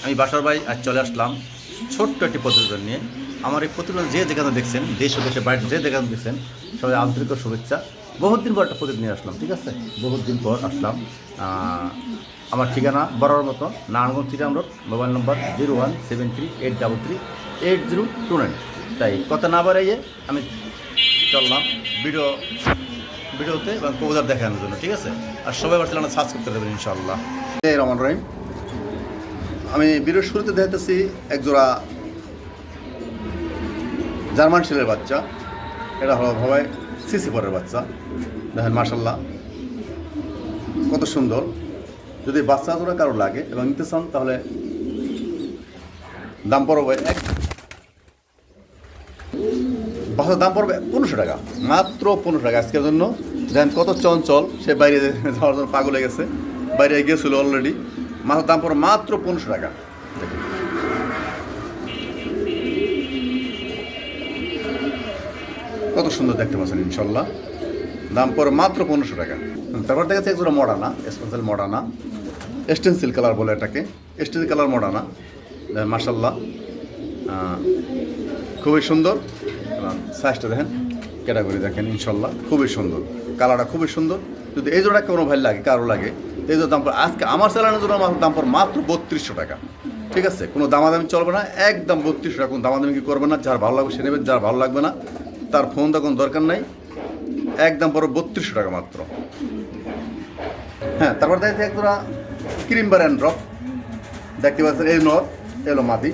আমি বাসার ভাই আজ চলে আসলাম ছোট্ট একটি প্রতিবেদন নিয়ে। আমার এই প্রতিবেদন যে যেখানে দেখছেন, দেশ ও দেশের বাইরে যে যেখানে দেখছেন, সবাই আন্তরিক শুভেচ্ছা। বহুত দিন পর একটা প্রতিবেদন নিয়ে আসলাম, ঠিক আছে? বহুত দিন পর আসলাম। আমার ঠিকানা বরাবর মতো নারায়ণগঞ্জ চিটাং রোড, মোবাইল নম্বর 0173338029। তাই কথা না বাড়াইয়ে আমি চললাম ভিডিওতে এবং কবুতর দেখানোর জন্য, ঠিক আছে? আর সবাই আমার চ্যানেলটা সাবস্ক্রাইব করে দেবেন ইনশাআল্লাহ। রহমান রহিম। আমি ভিডিওর শুরুতে দেখাতেছি একজোড়া জার্মান শেলের বাচ্চা। এটা হলো ভাবাই সিসি পরের বাচ্চা। দেখেন মাশাল্লাহ কত সুন্দর। যদি বাচ্চা জোড়া কারো লাগে এবং নিতে চান তাহলে দাম পড়বে বাচ্চার দাম পড়বে 1500 টাকা, মাত্র 1500 টাকা আজকের জন্য। দেখেন কত চঞ্চল, সে বাইরে যাওয়ার জন্য পাগল হয়ে গেছে, বাইরে গিয়েছিল অলরেডি। মাছের দাম পড়বে মাত্র 1500 টাকা। কত সুন্দর দেখতে পাচ্ছেন ইনশাল্লাহ। দাম পড়ে মাত্র 1500 টাকা। তারপর দেখেছে একজোড়া মডানা, স্পেশাল মডানা, স্টেনসিল কালার বলে এটাকে, স্টেনসিল কালার মডানা। মাশাল্লাহ খুবই সুন্দর। সাইজটা দেখেন, ক্যাটাগরি দেখেন ইনশাল্লাহ খুবই সুন্দর, কালারটা খুবই সুন্দর। যদি এই জোড়া কোনো ভাই লাগে, কারো লাগে, এই জোড়া দাম পর আজকে আমার চ্যানেলের জন্য আমার দাম পর মাত্র 3200 টাকা, ঠিক আছে? কোনো দামাদামি চলবে না, একদম 3200 টাকা। কোনো দামাদামি কি করবে না, যার ভালো লাগবে সে নেবেন, যার ভালো লাগবে না তার ফোন দেওয়ার কোনো দরকার নাই। একদম পর 3200 টাকা মাত্র। হ্যাঁ, তারপর দেখছি একজোড়া ক্রিমবার অ্যান্ড ড্রপ দেখতে পাচ্ছেন। এই নর এলো মাদি।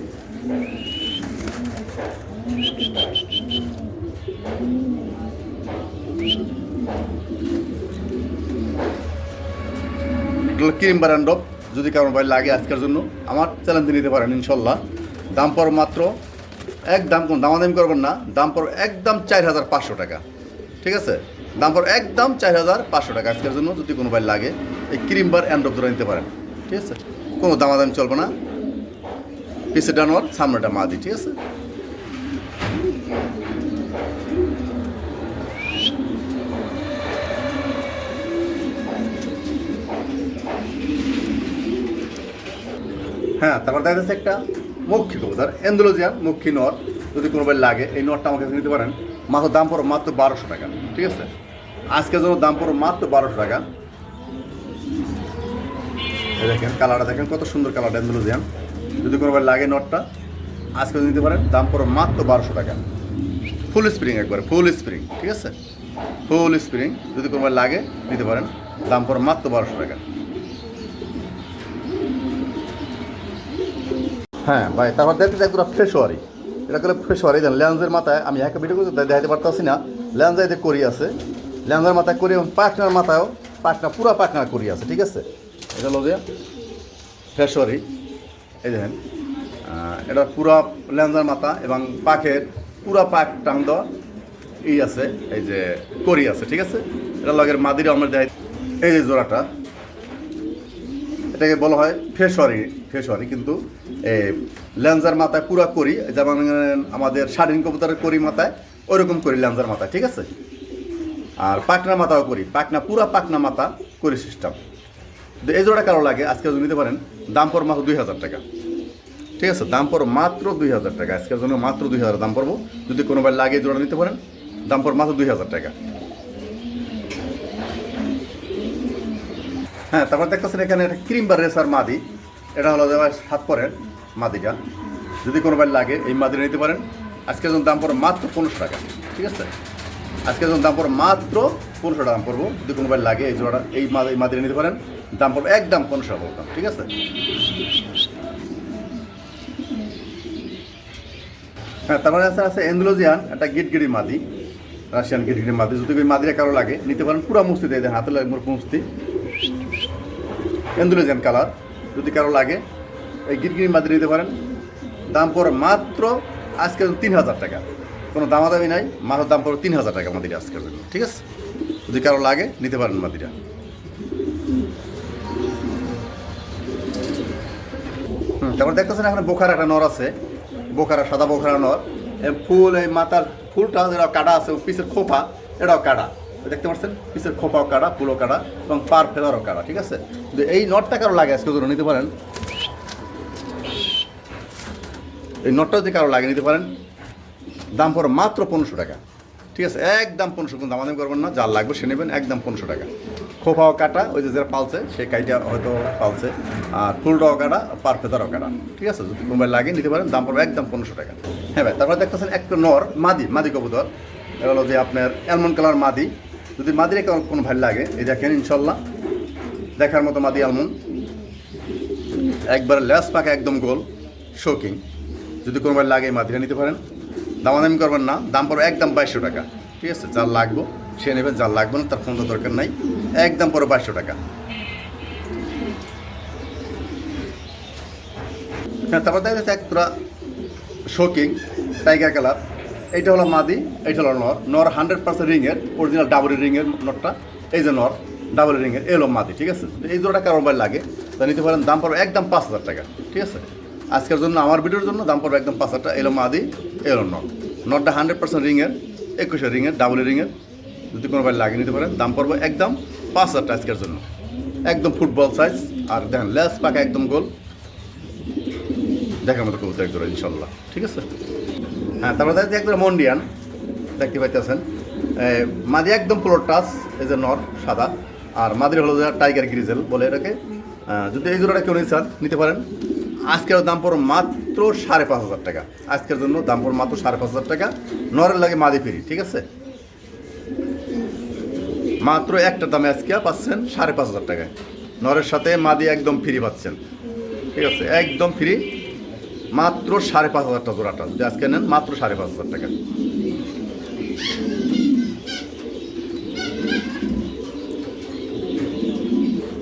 ক্রিমবার অ্যান্ড ড্রপ যদি কারণ ভাই লাগে আজকের জন্য আমার চ্যালেঞ্জে নিতে পারেন ইনশাল্লাহ। দাম পর মাত্র একদম, কোনো দামাদামি করবেন না, দাম পর একদম 4500 টাকা, ঠিক আছে? দাম পর একদম 4500 টাকা আজকের জন্য। যদি কোনো ভাই লাগে এই ক্রিমবার অ্যান্ড ড্রপ ধরে নিতে পারেন, ঠিক আছে? কোনো দামাদামি চলবে না। পিছে ডানোয়ার, সামনেটা মাদি, ঠিক আছে? হ্যাঁ, তারপর দেখা যাচ্ছে একটা মক্ষী কবুতর, এন্ডোলজিয়ান মক্ষী নর। যদি কোনো ভাই লাগে এই নরটা আমাকে নিতে পারেন। মাত্র দাম পড়ো মাত্র 1200 টাকা, ঠিক আছে? আজকের জন্য দাম পড়ো মাত্র 1200 টাকা। দেখেন কালারটা দেখেন কত সুন্দর কালারটা, এন্ডোলজিয়ান। যদি কোনো ভাই লাগে নরটা আজকে নিতে পারেন, দাম পড়ো মাত্র 1200 টাকা। ফুল স্প্রিং, একবার ফুল স্প্রিং, ঠিক আছে? ফুল স্প্রিং যদি কোনো ভাই লাগে নিতে পারেন, দাম পড়ো মাত্র 1200 টাকা। হ্যাঁ ভাই, তারপর দেখতে একদম ফ্রেশওয়ারি। এটা করলে ফ্রেশওয়ারি দেন ল্যান্সের মাথায়। আমি একটা ভিডিও করতে দেখাতে পারতেছি না, ল্যান্সা এতে করি আছে, ল্যান্সের মাথায় করি এবং পাখনার মাথায়ও পাখনা, পুরা পাখনার করি আছে, ঠিক আছে? এটা হলো যে ফ্রেশওয়ারি। এই দেখেন এটা পুরা ল্যান্সার মাথা এবং পাখের পুরা পাখ টান দেওয়া ই আছে, এই যে করি আছে, ঠিক আছে? এটা লগের মাদিরা আমরা দেখাই। এই যে জোড়াটা, এটাকে বলা হয় ফেসওয়ারি, কিন্তু ল্যান্সার মাথায় পুরা করি, যেমন আমাদের স্বাধীন কবুতরের করি মাথায় ওইরকম করি ল্যান্সার মাথায়, ঠিক আছে? আর পাকনা মাথাও করি, পাকনা পুরা পাকনা মাথা করি সিস্টেম। এই জোড়া কারো লাগে আজকে নিতে পারেন, দাম পড়ো মাত্র 2000 টাকা, ঠিক আছে? দাম পড়ো মাত্র 2000 টাকা আজকের জন্য, মাত্র 2000 দাম পড়বো। যদি কোনো ভাই লাগে জোড়া নিতে পারেন, দাম পড়ো মাত্র 2000 টাকা। হ্যাঁ, তারপর দেখতেছেন এখানে একটা ক্রিমবার রেসার মাদি। এটা হলো 7 পরের মাদিটা। যদি কোনো ভাই লাগে এই মাদিটা নিতে পারেন। আজকের জন্য দাম পড়ো মাত্র 1500 টাকা, ঠিক আছে? আজকের জন্য দাম পড়ো মাত্র 1500 টাকা দাম পড়বো। যদি কোনো ভাই লাগে এই জোড়াটা, এই মাদিটা নিতে পারেন, দাম পড়বো একদম 1500 টাকা বলতাম, ঠিক আছে? হ্যাঁ, তারপরে আছে এন্ডোলজিয়ান একটা গিটগিরি মাদি, রাশিয়ান গিটগিরি মাদি। যদি ওই মাদিরা কারো লাগে নিতে পারেন, পুরো মুস্তি দিয়ে দেন, হাতে লাগে মুস্তি, এন্ডোলজিয়ান কালার। যদি কারো লাগে এই গিটগিরি মাদি নিতে পারেন, দাম পড়ে মাত্র আজকের 3000 টাকা। কোনো দামাদামি নাই, মাত্র দাম পড়ে 3000 টাকা মাদিরা আজকের জন্য, ঠিক আছে? যদি কারো লাগে নিতে পারেন মাদিরা। তারপর দেখতেছেন এখানে বোখার একটা নর আছে, বোখারা, সাদা বোখারা নর। ফুল এই মাথার ফুলটা যেটা কাটা আছে, পিসের খোপা এটাও কাটা, দেখতে পাচ্ছেন? পিসের খোপাও কাটা, ফুলও কাটা এবং পার ফেলারও কাটা, ঠিক আছে? এই নটটা কারো লাগে আজকে জন্য নিতে পারেন। এই নটটা যদি কারো লাগিয়ে নিতে পারেন, দাম পড়ে মাত্র 1500 টাকা। ঠিক আছে, একদম 1500, কোনো দামাদামি করবেন না, যার লাগবে সে নেবেন, একদম 1500 টাকা। খোপাও কাটা, ওই যে যারা পালছে সেই কাইটা হয়তো পালছে, আর ফুলটাও কাটা, পারফেদারও কাটা। ঠিক আছে, যদি মোবাইল লাগিয়ে নিতে পারেন, দাম পড়বে একদম 1500 টাকা। হ্যাঁ ভাই, তারপরে দেখতেছেন একটা নর মাদি কবুতর, এটা হলো যে আপনার অ্যালমন্ড কালার মাদি। যদি মাদির কোনো ভালো লাগে, এই দেখেন ইনশাল্লাহ দেখার মতো মাদি আলমন্ড, একবার লেস পাকা, একদম গোল, শোকিং। যদি কোনো ভালো লাগে মাদিরা নিতে পারেন, দামাদামি করবেন না, দাম পড়বে একদম 2200 টাকা। ঠিক আছে, যার লাগবে সে নেবেন, যার লাগবে না তার ফোন তো দরকার নাই, একদম পড়বে 2200 টাকা। হ্যাঁ, তারপর দেখা যাচ্ছে একটা শোকিং টাইগার কালার, এইটা হলো মাদি, এইটা হলো নর 100% রিংয়ের, অরিজিনাল ডাবল রিংয়ের নরটা, এই যে নর ডাবল রিংয়ের, এলো মাদি। ঠিক আছে, এই দুটোটা কারো মোবাইল লাগে তা নিতে পারেন, দাম পড়বে একদম 5000 টাকা। ঠিক আছে, আজকের জন্য আমার ভিডিওর জন্য দাম পড়বে একদম 5000 টাকা। এলো মাদি, এলো নটটা 100% রিংয়ের, 21 রিংয়ের, ডাবল রিংয়ের। যদি কোনো মোবাইল লাগিয়ে নিতে পারেন, দাম পড়বে একদম 5000 টাকা আজকের জন্য, একদম ফুটবল সাইজ। আর দেখেন লেস পাকা, একদম গোল, দেখার মতো কবুতর একদম ইনশাল্লাহ। ঠিক আছে, হ্যাঁ, তারপরে দেখছি একদম মন্ডিয়ান, দেখতে পাইতেছেন মাদি একদম পুরো টাচ, এই যে নর সাদা, আর মাদির হলো যে টাইগার গ্রিজেল বলে এটাকে। যদি এই জোড়াটা কেউ নিতে পারেন, আজকের দাম পড়ো মাত্র 5500 টাকা। আজকের জন্য দাম পড়ো মাত্র 5500 টাকা, নরের লাগে মাদি ফ্রি। ঠিক আছে, মাত্র একটা দামে আজকে পাচ্ছেন 5500 টাকায়, নরের সাথে মাদি একদম ফ্রি পাচ্ছেন। ঠিক আছে, একদম ফ্রি, মাত্র 5500 টাকা জোড়াটা যদি আজকে নেন, মাত্র 5500 টাকা।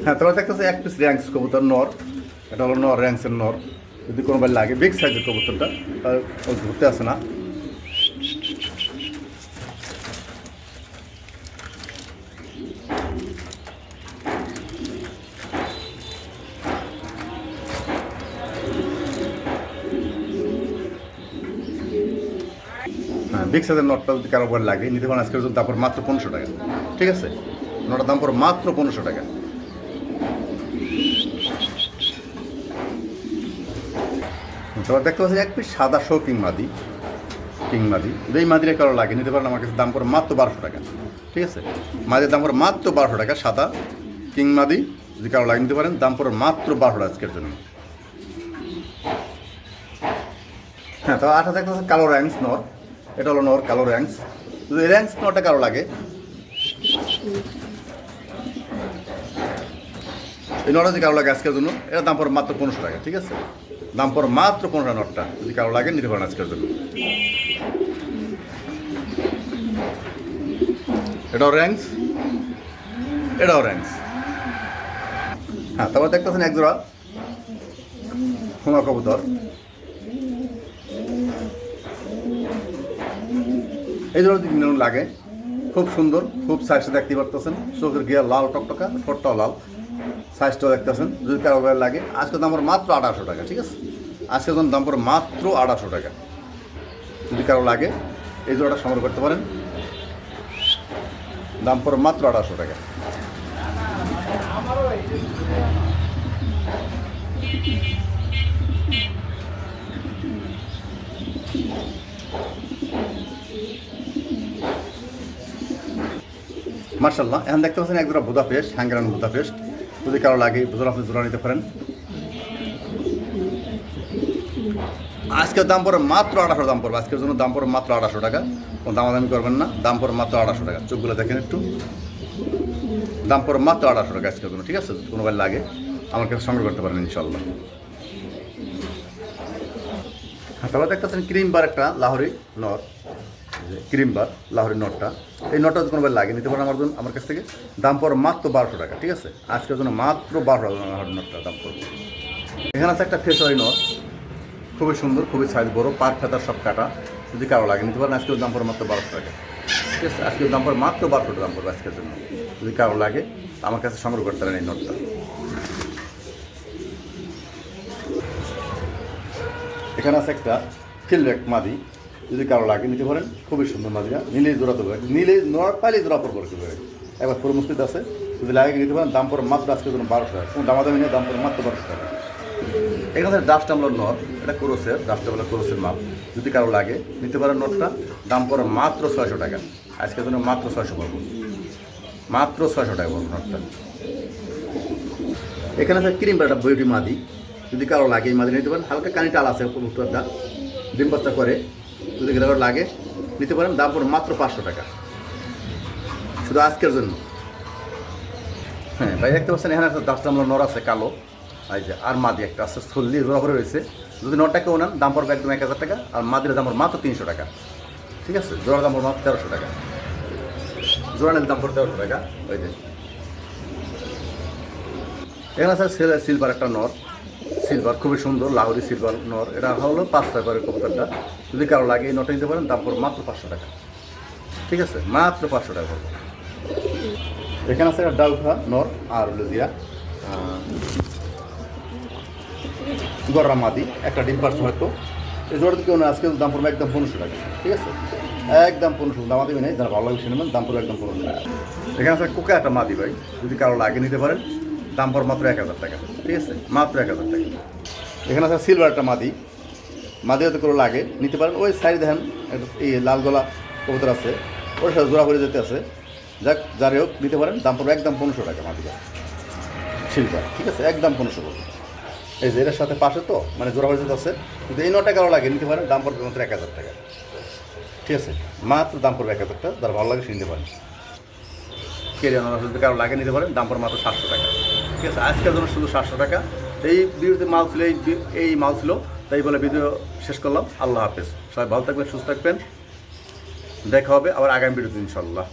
হ্যাঁ, তারপর দেখতেছে এক পিস র্যাঙ্কস কবুতর নর, এটা হলো নর, র্যাঙ্কসের নর। যদি কোনো বার লাগে, বিগ সাইজের কবুতরটা, তাহলে ও ঘুরতে আসে না। হ্যাঁ, বিগ সাইজের নটটা যদি কারো বার লাগে নিতে পারেন, আজকের জন্য দাম পড়ে মাত্র 1500 টাকা। ঠিক আছে, নটার দাম পড়ে মাত্র 1500 টাকা। তারপর দেখতে পাচ্ছি এক পিস সাদা শো কিং মাদি, এই মাদিরে কারো লাগে নিতে পারেন, আমার কাছে দাম পড়ে মাত্র 1200 টাকা। ঠিক আছে, মাদির দাম পড়ে মাত্র 1200 টাকা, সাদা কিং মাদি যদি কারো লাগে নিতে পারেন, দাম পড়ে মাত্র 1200 টাকা আজকের জন্য। হ্যাঁ, তো আঠা দেখতে পাচ্ছেন কালো র্যাঙ্কস নর, এটা হলো নর কালো র্যাঙ্কস। যদি র্যাঙ্কস নরটা কারো লাগে, এই নটা যদি কারো লাগে আজকের জন্য, এটার দাম পড়ে মাত্র 1500 টাকা। ঠিক আছে, দাম পড়ে মাত্র 1500 নটটা, যদি কারো লাগে নিতে পারেন আজকের জন্য। এটাও র্যাঙ্কস, এটাও র্যাঙ্কস। হ্যাঁ, তারপর দেখতেছেন এক জোড়া হোমা কবুতর, এই জোড়া যদি লাগে, খুব সুন্দর, খুব সাইজটা দেখতে পারতেছেন, চোখের গিয়া লাল টকটকা, ঠোঁটটাও লাল, সাইজটাও দেখতেছেন। যদি কারো লাগে, আজকের দাম পড়ে মাত্র 1800 টাকা। ঠিক আছে, আজকের জন্য দাম পড়ে মাত্র 1800 টাকা। যদি কারো লাগে এই জোড়াটা সংগ্রহ করতে পারেন, দাম পড়ে মাত্র 1800 টাকা। মার্শাল্লাহ, এখন দেখতে পাচ্ছেন এক জোড়া বুদাপেস্ট, হ্যাঙ্গারান বুদাপেস্ট। যদি কারো লাগে জোড়া, আপনি জোড়া নিতে পারেন। আজকের দাম পড়ে মাত্র 1800 দাম পড়বে, আজকের জন্য দাম পড়ে মাত্র 1800 টাকা। কোনো দামাদামি করবেন না, দাম পড়ে মাত্র 1800 টাকা। চোখগুলো দেখেন একটু, দাম পড়ে মাত্র 1800 টাকা আজকের জন্য। ঠিক আছে, কোনো বার লাগে আমার কাছে সংগ্রহ করতে পারেন ইনশাল্লাহ। তারপর দেখতেছেন ক্রিম বার একটা লাহোরি নর, ক্রিম বার লাহোরি নটটা, এই নটটা যদি কোনো বার লাগে নিতে পারেন আমার কাছ থেকে, দাম পড়ে মাত্র 1200 টাকা। ঠিক আছে, আজকের জন্য মাত্র 1200 টাকা লাহোরি নটটা দাম পড়বে। এখানে আছে একটা ফেসওয়ারি নট, খুবই সুন্দর, খুবই সাইজ বড়, পার ফেতার সব কাটা। যদি কারো লাগে নিতে পারেন, আজকের দাম পড়ে মাত্র 1200 টাকা। ঠিক আছে, আজকের দাম পড়ে মাত্র 1200 টাকা দাম পড়বে আজকের জন্য। যদি কারো লাগে আমার কাছে সংগ্রহ করতে পারেন এই নটটা। এখানে আছে একটা ফিলব্যাক মাদি, যদি কারো লাগে নিতে পারেন, খুবই সুন্দর মাদিরা, নীলে জোড়া দেবে, নীলে নড় পাইলে জোড়া পর করে দেবে, একবার পুরো মুস্তিদ আছে। যদি লাগে নিতে পারেন, দাম পড়ে মাত্র আজকের জন্য 1200 টাকা। কোনো দামাদামি নেই, দাম পড়ে মাত্র 1200 টাকা। এখানে ডাস্ট টাম্বলার নর, এটা ক্রোসের ডাস্ট টাম্বলার ক্রোসের মাল, যদি কারো লাগে নিতে পারেন। নটটা দাম পড়ে মাত্র 600 টাকা, আজকের জন্য মাত্র 600 পড়বো, মাত্র 600 টাকা পড়বো নটটা। এখানে আছে ক্রিম একটা বিউটি মাদি, যদি কারো লাগে এই মাদি নিতে পারেন। হালকা কানি টাল আছে উত্তরটা, ডিম বাচ্চা করে, যদি কারো লাগে নিতে পারেন। দাম পড়ে মাত্র 500 টাকা, শুধু আজকের জন্য। হ্যাঁ ভাই, দেখতে পাচ্ছেন এখানে একটা ডাস্ট টাম্বলার নর আছে কালো, এই যে, আর মাদি একটা আছে 40 জোড়া করে রয়েছে। যদি নটটা কেউ নেন দাম পড়বে একদম 1000 টাকা, আর মাদির দাম পড়বে মাত্র 300 টাকা। ঠিক আছে, জোড়ার দাম পড়বে মাত্র 1300 টাকা, জোড়া নিলে দাম পড়বে 1300 টাকা। ওই যে এখানে আছে সিলভার একটা নর, সিলভার খুবই সুন্দর লাহোরি সিলভার নর, এটা হলো 500 করে কবুতরটা। যদি কারো লাগে এই নটটা নিতে পারেন, দাম পড়বে মাত্র 500 টাকা। ঠিক আছে, মাত্র 500 টাকা পড়বে। এখানে আছে একটা ডাউফা নর আর লুজিয়া গররা মাদি, একটা ডিম পারছে হয়তো। এই জোড়াতে কেউ না, আজকে দাম পড়বে একদম 1500 টাকা। ঠিক আছে, একদম 1500, দাম দেবে নেই, যারা ভালো লাগে সে নেবেন, দাম পড়বে একদম 1500 টাকা। এখানে আছে কোকা একটা মাদি ভাই, যদি কারো লাগে নিতে পারেন, দাম পড়বে মাত্র 1000 টাকা। ঠিক আছে, মাত্র 1000 টাকা। এখানে আছে সিলভার একটা মাদি, মাদি হয়তো কোনো লাগে নিতে পারেন। ওই সাইড দেখেন এই লাল গলা কবুতর আছে, ওর সাথে জোড়া করে যেতে আছে। যাক, যারে হোক নিতে পারেন, দাম পড়বে একদম 1500 টাকা মাদিটা সিলভার। ঠিক আছে, একদম 1500 পড়বে। এই যে এটার সাথে পাশে তো মানে জোড়া করে যেতে আছে, যদি এই নটা কারো লাগে নিতে পারেন, দাম পড়বে মাত্র 1000 টাকা। ঠিক আছে, মাত্র দাম পড়বে 1000 টাকা, যারা ভালো লাগে সে নিতে পারেন। কেরিয়ান যদি কারো লাগে নিতে পারেন, দাম পড়বে মাত্র 700 টাকা। ঠিক আছে, আজকের জন্য শুধু 700 টাকা। এই ভিডিওতে মাল ছিল, এই মাল ছিল, তাই বলে ভিডিও শেষ করলাম। আল্লাহ হাফেজ, সবাই ভালো থাকবেন, সুস্থ থাকবেন, দেখা হবে আবার আগামী ভিডিওতে ইনশাল্লাহ।